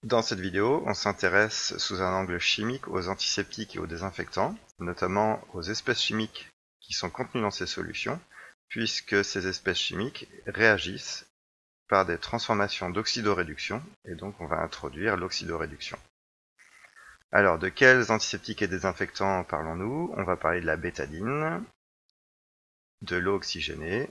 Dans cette vidéo, on s'intéresse sous un angle chimique aux antiseptiques et aux désinfectants, notamment aux espèces chimiques qui sont contenues dans ces solutions, puisque ces espèces chimiques réagissent par des transformations d'oxydoréduction, et donc on va introduire l'oxydoréduction. Alors, de quels antiseptiques et désinfectants parlons-nous? On va parler de la bétadine, de l'eau oxygénée,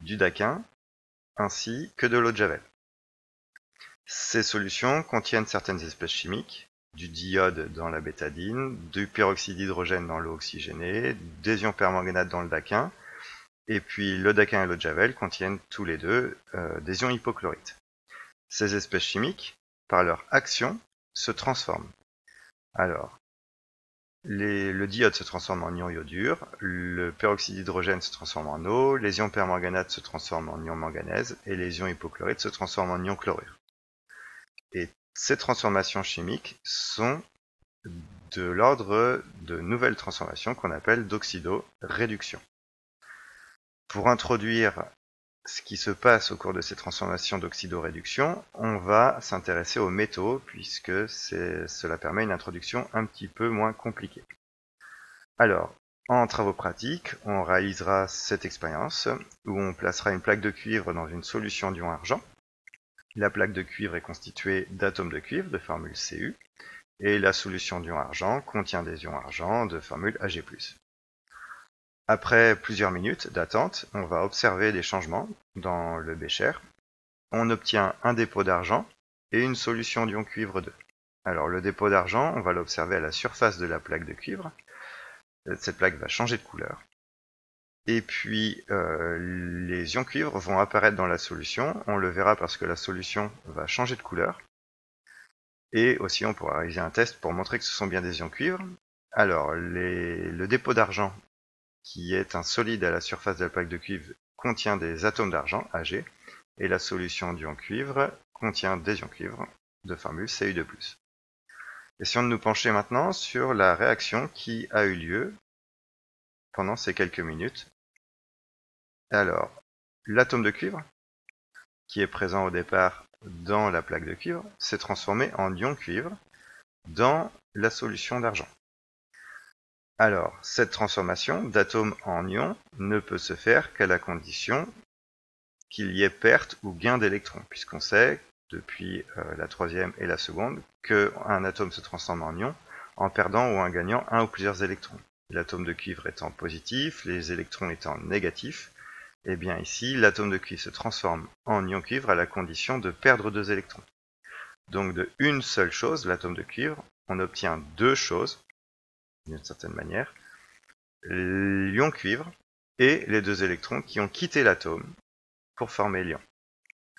du daquin, ainsi que de l'eau de javel. Ces solutions contiennent certaines espèces chimiques, du diode dans la bétadine, du peroxyde d'hydrogène dans l'eau oxygénée, des ions permanganate dans le daquin, et puis le daquin et l'eau de javel contiennent tous les deux des ions hypochlorites. Ces espèces chimiques, par leur action, se transforment. Alors, le diode se transforme en ion iodure, le peroxyde d'hydrogène se transforme en eau, les ions permanganate se transforment en ion manganèse, et les ions hypochlorites se transforment en ion chlorure. Et ces transformations chimiques sont de l'ordre de nouvelles transformations qu'on appelle d'oxydoréduction. Pour introduire ce qui se passe au cours de ces transformations d'oxydoréduction, on va s'intéresser aux métaux puisque cela permet une introduction un petit peu moins compliquée. Alors, en travaux pratiques, on réalisera cette expérience où on placera une plaque de cuivre dans une solution d'ion argent. La plaque de cuivre est constituée d'atomes de cuivre de formule Cu, et la solution d'ion argent contient des ions argent de formule Ag+. Après plusieurs minutes d'attente, on va observer des changements dans le bécher. On obtient un dépôt d'argent et une solution d'ion cuivre 2. Alors le dépôt d'argent, on va l'observer à la surface de la plaque de cuivre. Cette plaque va changer de couleur. Et puis les ions cuivre vont apparaître dans la solution, on le verra parce que la solution va changer de couleur. Et aussi on pourra réaliser un test pour montrer que ce sont bien des ions cuivre. Alors le dépôt d'argent, qui est un solide à la surface de la plaque de cuivre, contient des atomes d'argent, Ag, et la solution d'ion cuivre contient des ions cuivre de formule Cu2+. Essayons de nous pencher maintenant sur la réaction qui a eu lieu pendant ces quelques minutes. Alors, l'atome de cuivre, qui est présent au départ dans la plaque de cuivre, s'est transformé en ion cuivre dans la solution d'argent. Alors, cette transformation d'atome en ion ne peut se faire qu'à la condition qu'il y ait perte ou gain d'électrons, puisqu'on sait, depuis la troisième et la seconde, qu'un atome se transforme en ion en perdant ou en gagnant un ou plusieurs électrons. L'atome de cuivre étant positif, les électrons étant négatifs, et bien ici, l'atome de cuivre se transforme en ion cuivre à la condition de perdre 2 électrons. Donc de une seule chose, l'atome de cuivre, on obtient deux choses, d'une certaine manière, l'ion cuivre et les 2 électrons qui ont quitté l'atome pour former l'ion.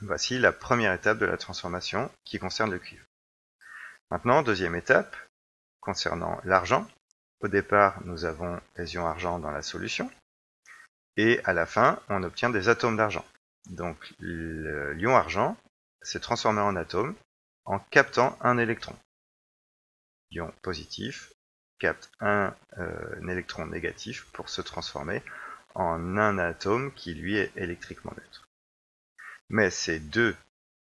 Voici la première étape de la transformation qui concerne le cuivre. Maintenant, deuxième étape, concernant l'argent. Au départ, nous avons les ions argent dans la solution, et à la fin, on obtient des atomes d'argent. Donc l'ion argent s'est transformé en atome en captant un électron. L'ion positif capte un électron négatif pour se transformer en un atome qui lui est électriquement neutre. Mais ces deux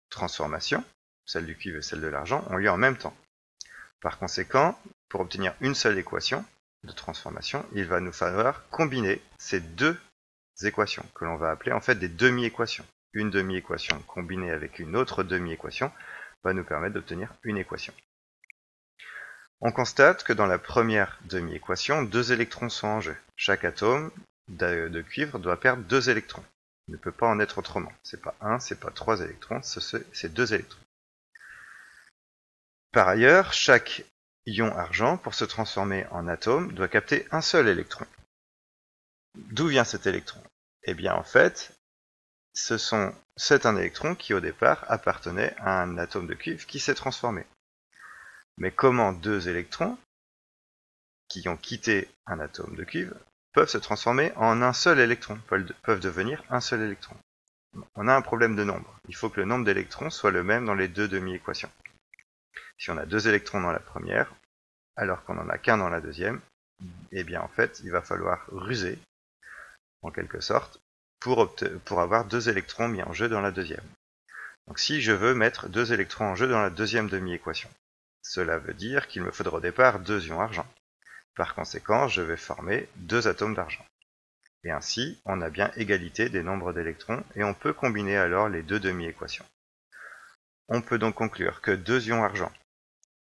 transformations, celle du cuivre et celle de l'argent, ont lieu en même temps. Par conséquent, pour obtenir une seule équation de transformation, il va nous falloir combiner ces deux équations, que l'on va appeler en fait des demi-équations. Une demi-équation combinée avec une autre demi-équation va nous permettre d'obtenir une équation. On constate que dans la première demi-équation, 2 électrons sont en jeu. Chaque atome de cuivre doit perdre 2 électrons. Il ne peut pas en être autrement. C'est pas 1, c'est pas 3 électrons, c'est 2 électrons. Par ailleurs, chaque ion argent, pour se transformer en atome, doit capter un seul électron. D'où vient cet électron? Eh bien, en fait, c'est un électron qui, au départ, appartenait à un atome de cuivre qui s'est transformé. Mais comment 2 électrons, qui ont quitté un atome de cuivre, peuvent se transformer en un seul électron, peuvent devenir un seul électron? On a un problème de nombre. Il faut que le nombre d'électrons soit le même dans les deux demi-équations. Si on a 2 électrons dans la première, alors qu'on n'en a qu'un dans la deuxième, eh bien en fait, il va falloir ruser, en quelque sorte, pour avoir 2 électrons mis en jeu dans la deuxième. Donc si je veux mettre 2 électrons en jeu dans la deuxième demi-équation, cela veut dire qu'il me faudra au départ 2 ions argent. Par conséquent, je vais former 2 atomes d'argent. Et ainsi, on a bien égalité des nombres d'électrons et on peut combiner alors les deux demi-équations. On peut donc conclure que 2 ions argent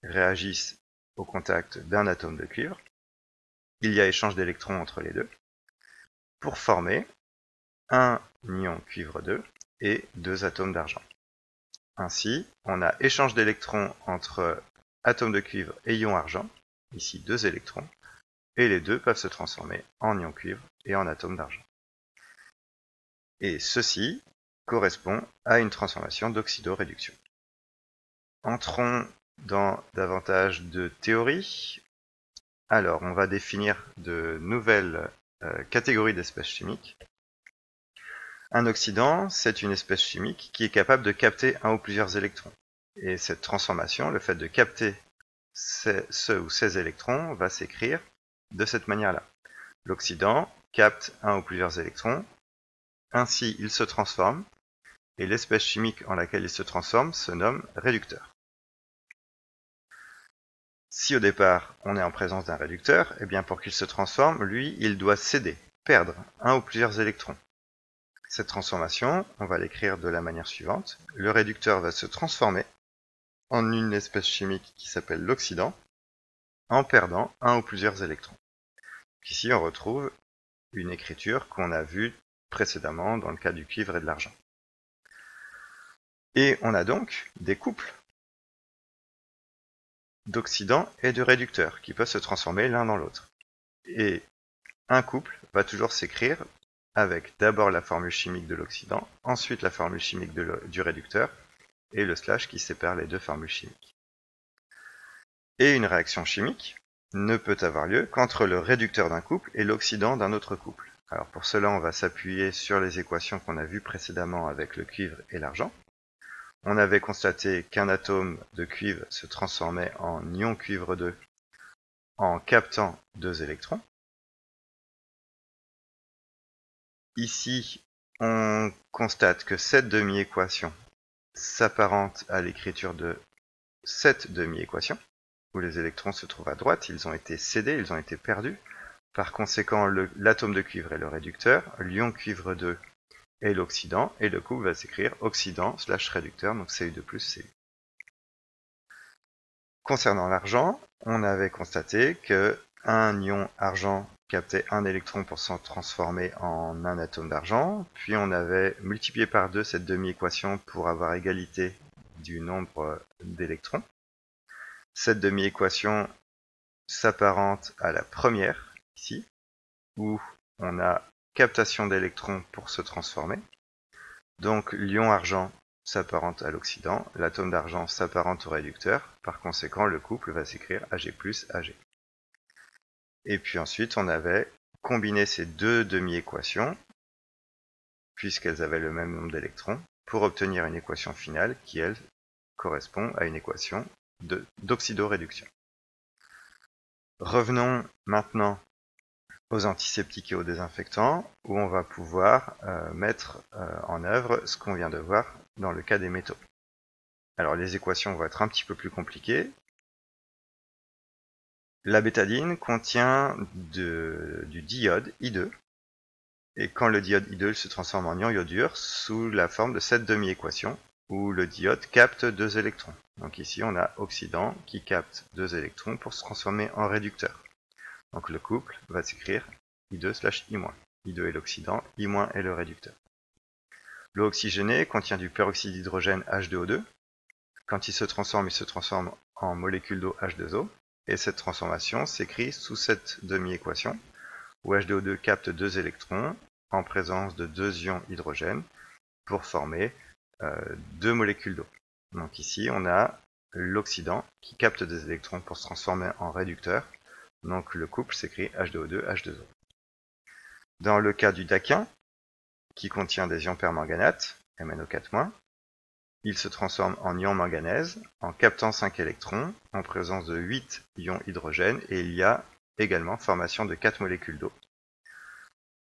réagissent au contact d'un atome de cuivre. Il y a échange d'électrons entre les deux pour former un ion cuivre 2 et 2 atomes d'argent. Ainsi, on a échange d'électrons entre atomes de cuivre et ion argent, ici 2 électrons, et les deux peuvent se transformer en ion cuivre et en atomes d'argent. Et ceci correspond à une transformation d'oxydoréduction. Entrons dans davantage de théorie. Alors, on va définir de nouvelles catégories d'espèces chimiques. Un oxydant, c'est une espèce chimique qui est capable de capter un ou plusieurs électrons. Et cette transformation, le fait de capter ce ou ces électrons, va s'écrire de cette manière-là. L'oxydant capte un ou plusieurs électrons, ainsi il se transforme, et l'espèce chimique en laquelle il se transforme se nomme réducteur. Si au départ on est en présence d'un réducteur, eh bien pour qu'il se transforme, lui, il doit céder, perdre un ou plusieurs électrons. Cette transformation, on va l'écrire de la manière suivante. Le réducteur va se transformer en une espèce chimique qui s'appelle l'oxydant, en perdant un ou plusieurs électrons. Ici, on retrouve une écriture qu'on a vue précédemment dans le cas du cuivre et de l'argent. Et on a donc des couples d'oxydants et de réducteurs qui peuvent se transformer l'un dans l'autre. Et un couple va toujours s'écrire avec d'abord la formule chimique de l'oxydant, ensuite la formule chimique du réducteur, et le slash qui sépare les deux formules chimiques. Et une réaction chimique ne peut avoir lieu qu'entre le réducteur d'un couple et l'oxydant d'un autre couple. Alors pour cela, on va s'appuyer sur les équations qu'on a vues précédemment avec le cuivre et l'argent. On avait constaté qu'un atome de cuivre se transformait en ion cuivre 2 en captant 2 électrons. Ici, on constate que cette demi-équation s'apparente à l'écriture de cette demi-équation, où les électrons se trouvent à droite, ils ont été cédés, ils ont été perdus. Par conséquent, l'atome de cuivre est le réducteur, l'ion cuivre 2 est l'oxydant, et le couple va s'écrire oxydant/réducteur, donc Cu2 plus Cu. Concernant l'argent, on avait constaté que un ion argent captait un électron pour s'en transformer en un atome d'argent, puis on avait multiplié par 2 cette demi-équation pour avoir égalité du nombre d'électrons. Cette demi-équation s'apparente à la première, ici, où on a captation d'électrons pour se transformer. Donc l'ion argent s'apparente à l'oxydant, l'atome d'argent s'apparente au réducteur, par conséquent le couple va s'écrire Ag plus Ag. Et puis ensuite on avait combiné ces deux demi-équations, puisqu'elles avaient le même nombre d'électrons, pour obtenir une équation finale qui, elle, correspond à une équation d'oxydoréduction. Revenons maintenant aux antiseptiques et aux désinfectants, où on va pouvoir mettre en œuvre ce qu'on vient de voir dans le cas des métaux. Alors les équations vont être un petit peu plus compliquées. La bétadine contient du diode I2, et quand le diode I2 se transforme en ion iodure sous la forme de cette demi-équation, où le diode capte 2 électrons. Donc ici on a oxydant qui capte 2 électrons pour se transformer en réducteur. Donc le couple va s'écrire I2/I-. I2 est l'oxydant, I- est le réducteur. L'eau oxygénée contient du peroxyde d'hydrogène H2O2. Quand il se transforme en molécule d'eau H2O. Et cette transformation s'écrit sous cette demi-équation, où H2O2 capte 2 électrons en présence de 2 ions hydrogène pour former 2 molécules d'eau. Donc ici on a l'oxydant qui capte des électrons pour se transformer en réducteur. Donc le couple s'écrit H2O2, H2O. Dans le cas du daquin, qui contient des ions permanganate, MnO4-, il se transforme en ion manganèse en captant 5 électrons en présence de 8 ions hydrogène et il y a également formation de 4 molécules d'eau.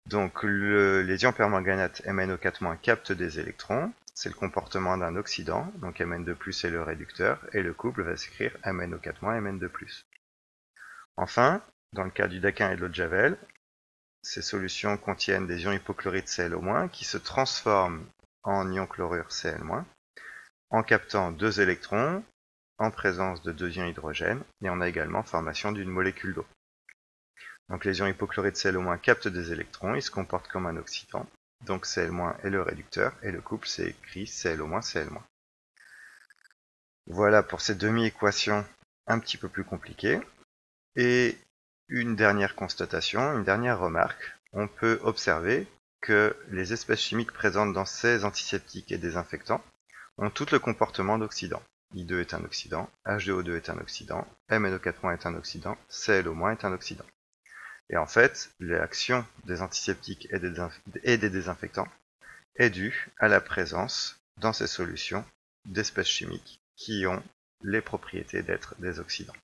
Donc les ions permanganate MnO4- captent des électrons c'est le comportement d'un oxydant, donc Mn2+ est le réducteur, et le couple va s'écrire MnO4- Mn2+. Enfin, dans le cas du daquin et de l'eau de Javel, ces solutions contiennent des ions hypochlorite Cl- qui se transforment en ion chlorure Cl- en captant 2 électrons en présence de 2 ions hydrogène, et on a également formation d'une molécule d'eau. Donc les ions hypochlorite Cl- captent des électrons, ils se comportent comme un oxydant, donc Cl- est le réducteur, et le couple c'est écrit Cl-, Cl-. Voilà pour ces demi-équations un petit peu plus compliquées. Et une dernière constatation, une dernière remarque, on peut observer que les espèces chimiques présentes dans ces antiseptiques et désinfectants ont tout le comportement d'oxydant. I2 est un oxydant, H2O2 est un oxydant, MnO4- est un oxydant, Cl- est un oxydant. Et en fait, l'action des antiseptiques et des désinfectants est due à la présence dans ces solutions d'espèces chimiques qui ont les propriétés d'être des oxydants.